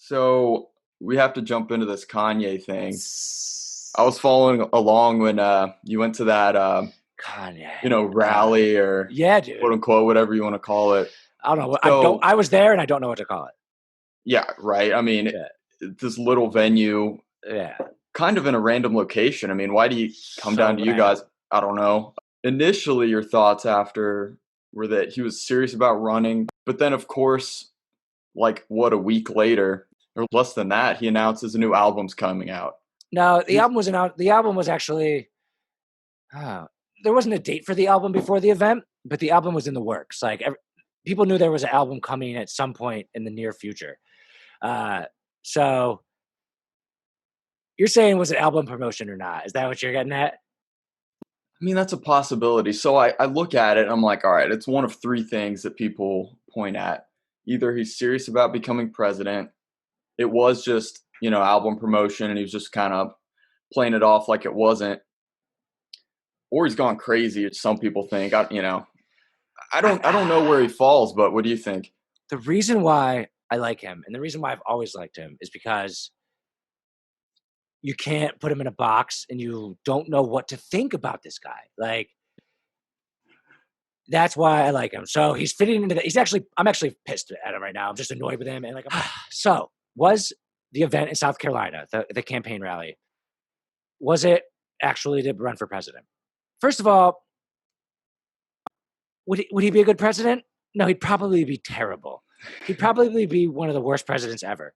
So we have to jump into this Kanye thing. I was following along when you went to that Kanye. rally or Yeah, dude. quote unquote whatever you want to call it. I don't know. So I was there and I don't know what to call it. yeah, right. I mean, Yeah. this little venue, Yeah. kind of in a random location. I mean, why do you come down So to you random. guys? I don't know. Initially, your thoughts after were that he was serious about running, but then of course, like what a week later or less than that, he announces a new album's coming out. No, the He's album wasn't out. The album was actually uh, there wasn't a date for the album before the event, but the album was in the works. People knew there was an album coming at some point in the near future. Uh, so you're saying was it album promotion or not? Is that what you're getting at? I mean, that's a possibility. So I look at it and I'm like, all right, it's one of three things that people point at. Either he's serious about becoming president, it was just, album promotion and he was just kind of playing it off like it wasn't, or he's gone crazy, as some people think. I don't know where he falls, but what do you think? The reason why I like him and the reason why I've always liked him is because you can't put him in a box and you don't know what to think about this guy. That's why I like him. So he's fitting into that. I'm actually pissed at him right now. I'm just annoyed with him. And so was the event in South Carolina, the campaign rally, was it actually to run for president? First of all, would he be a good president? No, he'd probably be terrible. He'd probably be one of the worst presidents ever.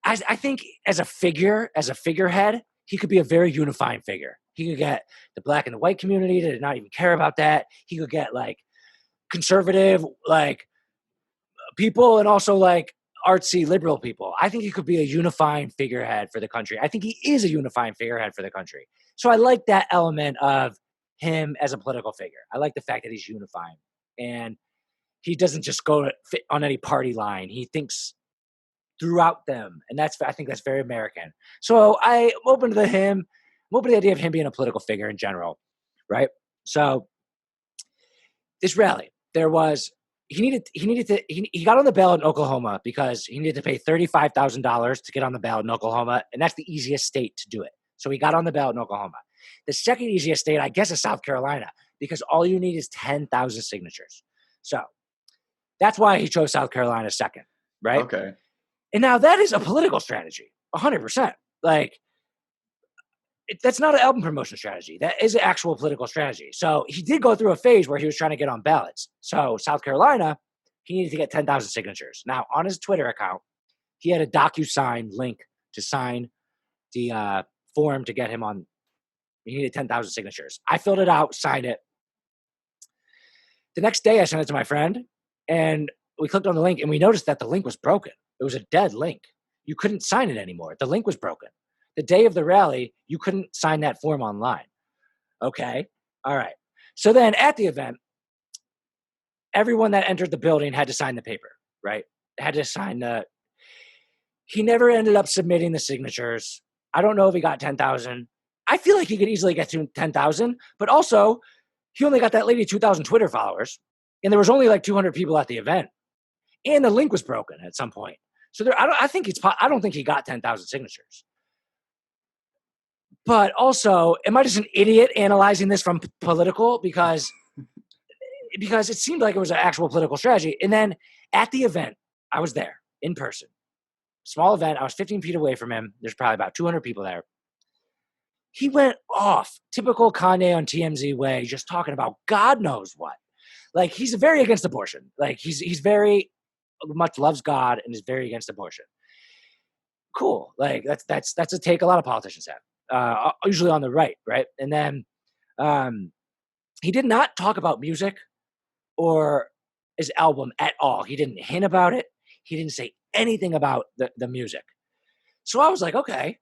I think as a figurehead, he could be a very unifying figure. He could get the black and the white community to not even care about that. He could get conservative people and also artsy liberal people. I think he could be a unifying figurehead for the country. I think he is a unifying figurehead for the country. So I like that element of him as a political figure. I like the fact that he's unifying and he doesn't just go fit on any party line. He thinks throughout them, and I think that's very American. So I'm open to the idea of him being a political figure in general, right? So this rally, he got on the ballot in Oklahoma because he needed to pay $35,000 to get on the ballot in Oklahoma, and that's the easiest state to do it. So he got on the ballot in Oklahoma. The second easiest state, I guess, is South Carolina because all you need is 10,000 signatures. So that's why he chose South Carolina second, right? Okay. And now that is a political strategy, 100%. That's not an album promotion strategy. That is an actual political strategy. So he did go through a phase where he was trying to get on ballots. So South Carolina, he needed to get 10,000 signatures. Now, on his Twitter account, he had a DocuSign link to sign the form to get him on. He needed 10,000 signatures. I filled it out, signed it. The next day, I sent it to my friend, and we clicked on the link, and we noticed that the link was broken. It was a dead link. You couldn't sign it anymore. The link was broken. The day of the rally, you couldn't sign that form online. Okay. All right. So then at the event, everyone that entered the building had to sign the paper, right? Had to sign he never ended up submitting the signatures. I don't know if he got 10,000. I feel like he could easily get to 10,000, but also he only got that lady 2,000 Twitter followers, and there was only 200 people at the event, and the link was broken at some point. So I don't think he got 10,000 signatures. But also, am I just an idiot analyzing this from political? Because it seemed like it was an actual political strategy. And then at the event, I was there in person. Small event. I was 15 feet away from him. There's probably about 200 people there. He went off, typical Kanye on TMZ way, just talking about God knows what. He's very against abortion. He's very much loves God and is very against abortion. Cool. That's a take a lot of politicians have. Usually on the right. And then he did not talk about music or his album at all. He didn't hint about it. He didn't say anything about the music. So I was like, okay,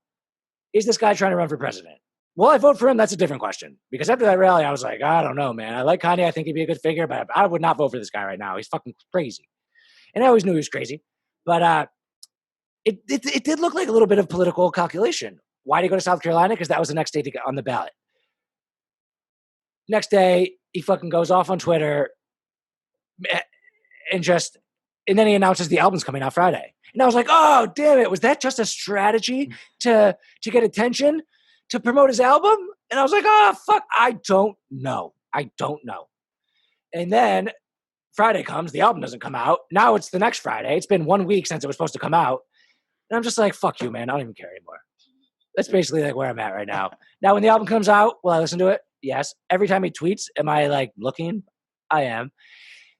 is this guy trying to run for president? Will I vote for him? That's a different question. Because after that rally, I was like, I don't know, man. I like Kanye. I think he'd be a good figure, but I would not vote for this guy right now. He's fucking crazy. And I always knew he was crazy. But it did look like a little bit of political calculation. Why did he go to South Carolina? Because that was the next day to get on the ballot. Next day, he fucking goes off on Twitter and just And then he announces the album's coming out Friday. And I was like, oh, damn it. Was that just a strategy to get attention to promote his album? And I was like, oh, fuck. I don't know. And then Friday comes, the album doesn't come out. Now it's the next Friday. It's been 1 week since it was supposed to come out. And I'm just like, fuck you, man. I don't even care anymore. That's basically like where I'm at right now. Now, when the album comes out, will I listen to it? Yes. Every time he tweets, am I like looking? I am.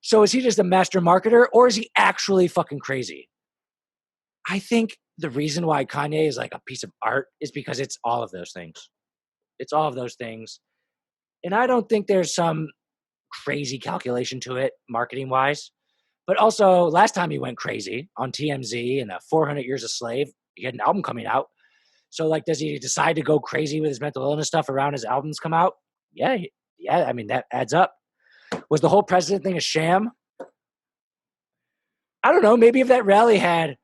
So is he just a master marketer or is he actually fucking crazy? I think the reason why Kanye is like a piece of art is because it's all of those things. It's all of those things. And I don't think there's some crazy calculation to it marketing wise. But also last time he went crazy on TMZ and 400 Years a Slave, he had an album coming out. So like, does he decide to go crazy with his mental illness stuff around his albums come out? Yeah. I mean, that adds up. Was the whole president thing a sham? I don't know. Maybe if that rally had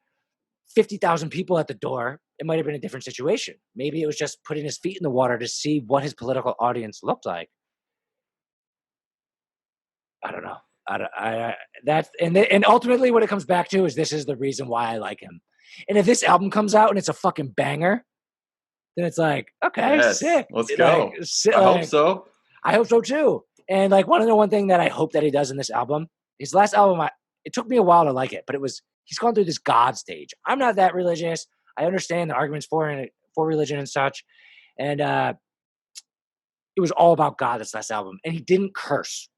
50,000 people at the door, it might have been a different situation. Maybe it was just putting his feet in the water to see what his political audience looked like. I don't know. And ultimately what it comes back to is this is the reason why I like him. And if this album comes out and it's a fucking banger, then it's like, okay, yes, sick. Let's go. I hope so. I hope so too. And like one thing that I hope that he does in this album, his last album, it took me a while to like it, but he's gone through this God stage. I'm not that religious. I understand the arguments for religion and such. And it was all about God, this last album. And he didn't curse.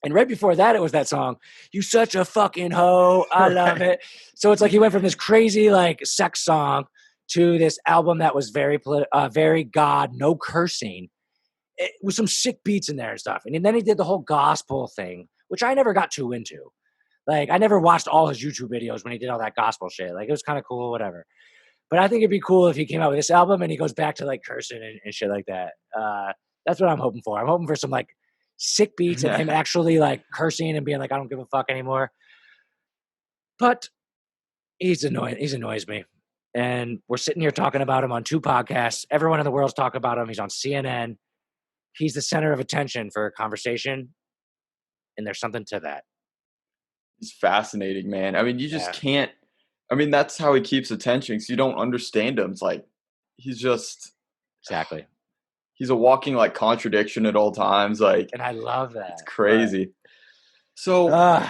And right before that, it was that song, "You Such a Fucking Hoe, I Love It." So it's like he went from this crazy like sex song to this album that was very God, no cursing, with some sick beats in there and stuff. And then he did the whole gospel thing, which I never got too into. Like I never watched all his YouTube videos when he did all that gospel shit. Like it was kind of cool, whatever. But I think it'd be cool if he came out with this album and he goes back to like cursing and shit like that. That's what I'm hoping for. I'm hoping for some like sick beats and him actually like cursing and being like, I don't give a fuck anymore. But he annoys me. And we're sitting here talking about him on 2 podcasts. Everyone in the world's talking about him. He's on CNN. He's the center of attention for a conversation. And there's something to that. He's fascinating, man. I mean, you just can't. I mean, that's how he keeps attention because you don't understand him. It's like he's just exactly. He's a walking like contradiction at all times. Like, and I love that. It's crazy. But, so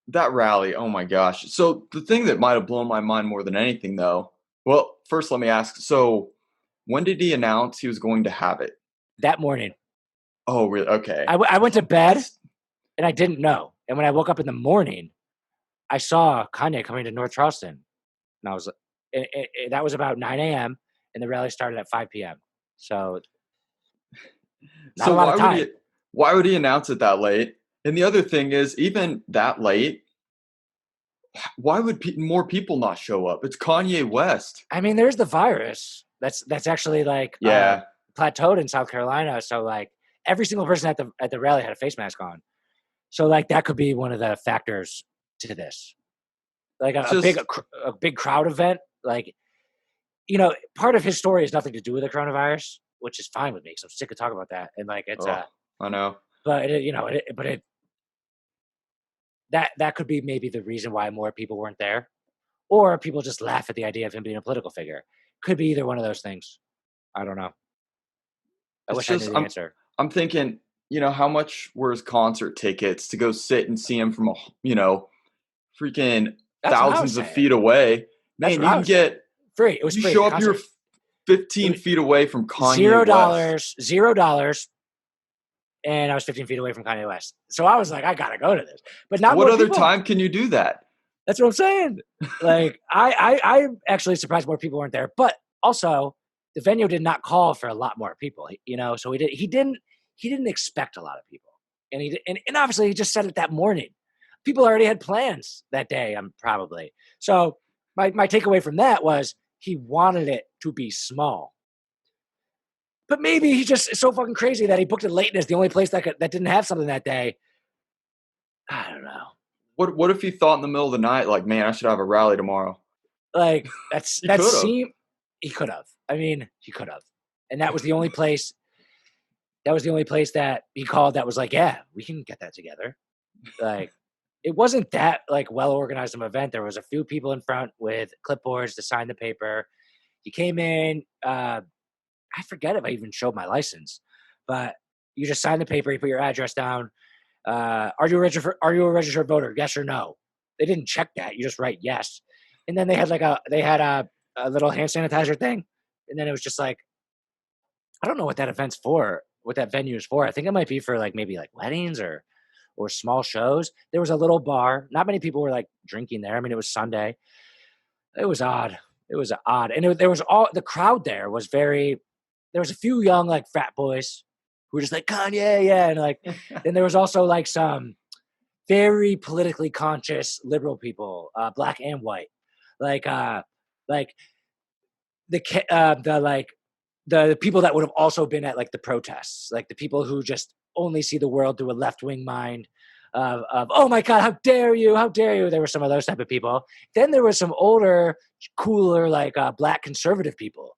that rally, oh my gosh. So the thing that might have blown my mind more than anything, though. Well, first let me ask. So when did he announce he was going to have it? That morning. Oh, really? Okay. I went to bed and I didn't know. And when I woke up in the morning, I saw Kanye coming to North Charleston. And I was, that was about 9 a.m. and the rally started at 5 p.m. So not a lot of time. Why would he announce it that late? And the other thing is, even that late, why would more people not show up? It's Kanye West. I mean, there's the virus. That's actually like plateaued in South Carolina. So like every single person at the rally had a face mask on. So like that could be one of the factors to this. Like a big crowd event. Like, you know, part of his story has nothing to do with the coronavirus, which is fine with me because I'm sick of talking about that. And like it's I know. But that could be maybe the reason why more people weren't there, or people just laugh at the idea of him being a political figure. Could be either one of those things. I don't know. I wish I knew the answer. I'm thinking, you know, how much were his concert tickets to go sit and see him from freaking thousands of feet away? Man, you can get free. It was you free. Show up, you're 15 feet away from Kanye West. $0. And I was 15 feet away from Kanye West. So I was like, I gotta go to this. But not what other time can you do that? That's what I'm saying. Like I'm actually surprised more people weren't there. But also the venue did not call for a lot more people, you know, so he didn't expect a lot of people. And obviously he just said it that morning. People already had plans that day, probably. So my takeaway from that was he wanted it to be small. But maybe he just is so fucking crazy that he booked it late and it's the only place that didn't have something that day. I don't know. What if he thought in the middle of the night, like, man, I should have a rally tomorrow? Like he could have. I mean, he could have. And that was the only place. That was the only place that he called that was like, yeah, we can get that together. Like, it wasn't that like well organized of an event. There was a few people in front with clipboards to sign the paper. You came in. I forget if I even showed my license, but you just sign the paper. You put your address down. Are you a registered voter? Yes or no? They didn't check that. You just write yes. And then they had a little hand sanitizer thing. And then it was just like, I don't know what that event's for, what that venue is for. I think it might be for like maybe like weddings or small shows. There was a little bar. Not many people were like drinking there. I mean, it was Sunday. It was odd. It was odd. And there was all the crowd there was very, there was a few young like frat boys who were just like Kanye, yeah. And like, then there was also like some very politically conscious liberal people, black and white, like like the people that would have also been at like the protests, like the people who just only see the world through a left wing mind of oh my god, how dare you, how dare you. There were some of those type of people. Then there was some older, cooler like black conservative people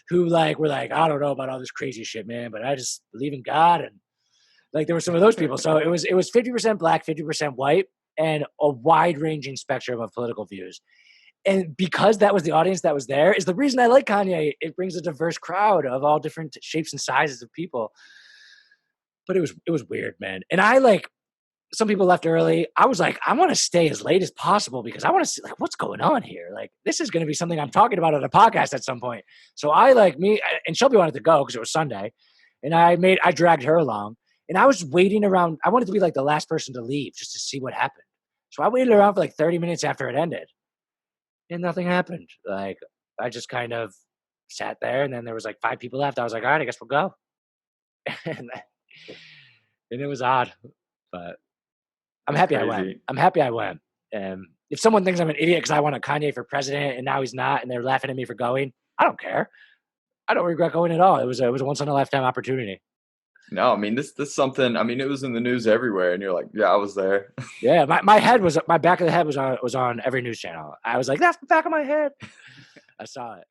who like were like, I don't know about all this crazy shit, man, but I just believe in God. And like there were some of those people. So it was 50% black, 50% white, and a wide ranging spectrum of political views. And because that was the audience that was there, is the reason I like Kanye. It brings a diverse crowd of all different shapes and sizes of people. But it was weird, man. And I like, some people left early. I was like, I want to stay as late as possible because I want to see like what's going on here. Like this is going to be something I'm talking about on a podcast at some point. So I like me and Shelby wanted to go because it was Sunday, and I dragged her along, and I was waiting around. I wanted to be like the last person to leave just to see what happened. So I waited around for like 30 minutes after it ended, and nothing happened. Like I just kind of sat there, and then there was like 5 people left. I was like, all right, I guess we'll go. and it was odd, but I'm happy I went. I'm happy I went. If someone thinks I'm an idiot because I want a Kanye for president and now he's not, and they're laughing at me for going, I don't care. I don't regret going at all. It was a once in a lifetime opportunity. No, I mean this something. I mean, it was in the news everywhere, and you're like, yeah, I was there. Yeah, my back of the head was on every news channel. I was like, that's the back of my head. I saw it.